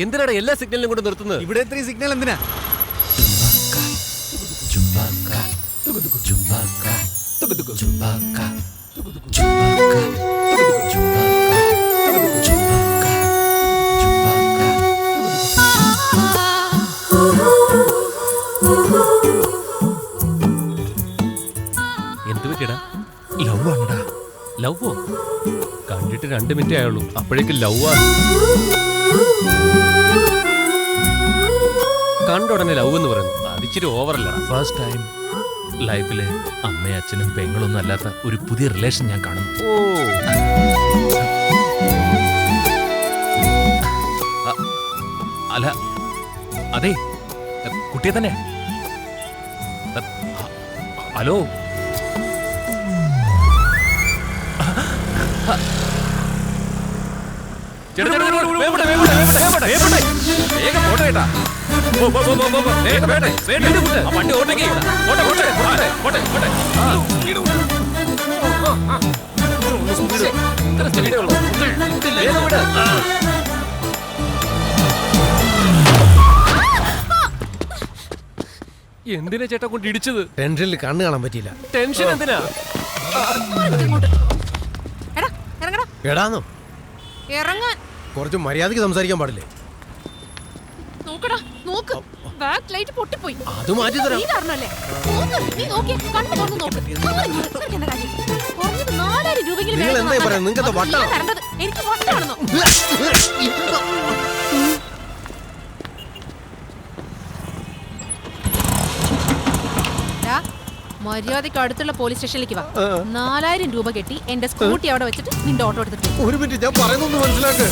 എന്തിനാണ് എല്ലാ സിഗ്നലിലും കൊണ്ട് നിർത്തുന്നത്? ഇവിടെ ഇത്രയും സിഗ്നൽ എന്തിനാ? എന്ത് പറ്റിയടാ? ലവ് ആണടാ. ലവ്വോ? കണ്ടിട്ട് 2 മിനിറ്റേ ആയുള്ളൂ, അപ്പോഴേക്കും ലവ് ആണ്. കണ്ട ഉടനെ ലവ് എന്ന് പറയുന്നു, അതിച്ചിരി ഓവറല്ലടാ. ഫസ്റ്റ് ടൈം ലൈഫില് അമ്മയും അച്ഛനും പെങ്ങളൊന്നും അല്ലാത്ത ഒരു പുതിയ റിലേഷൻ ഞാൻ കാണുന്നു. ഓ, അല്ല അതെ, കുട്ടിയെ തന്നെ. ഹലോ, എന്തിനാ ചേട്ടാ കൊണ്ട് ഇടിച്ചത്? ടെൻഷനിൽ കണ്ണ് കാണാൻ പറ്റിയില്ല. ടെൻഷൻ എന്തിനാ? എടാന്നോ? ഇറങ്ങാൻ കുറച്ച് മര്യാദക്ക് സംസാരിക്കാൻ പാടില്ലേ? നോക്കടാ, നോക്ക്. ബാക്ക് ലൈറ്റ് പൊട്ടിപ്പോയി. അത് മാറ്റി തരാം. നീ കാരണല്ലേ? നോക്ക്, നീ നോക്കിയേ, കണ്ണ് തുറന്ന് നോക്ക്. നിനക്ക് എന്താ കാര്യം? കുറഞ്ഞത് 4000 രൂപയെങ്കിലും നിങ്ങൾ വേണം എന്തായി വാങ്ങാൻ. പറയുന്നത്? നിങ്ങൾക്ക് അപ്പോൾ വട്ടാണോ? ഞാൻ തരേണ്ടത് എനിക്ക് വട്ടാണെന്നോ? മര്യാദയ്ക്ക് അടുത്തുള്ള പോലീസ് സ്റ്റേഷനിലേക്ക് വാ. 4000 രൂപ കെട്ടി എന്റെ സ്കൂട്ടി അവിടെ വെച്ചിട്ട് നിന്റെ ഓട്ടോ എടുത്തിട്ട് ഒരു മിനിറ്റ്, ഞാൻ പറയുന്നൊന്ന് മനസ്സിലാക്ക്.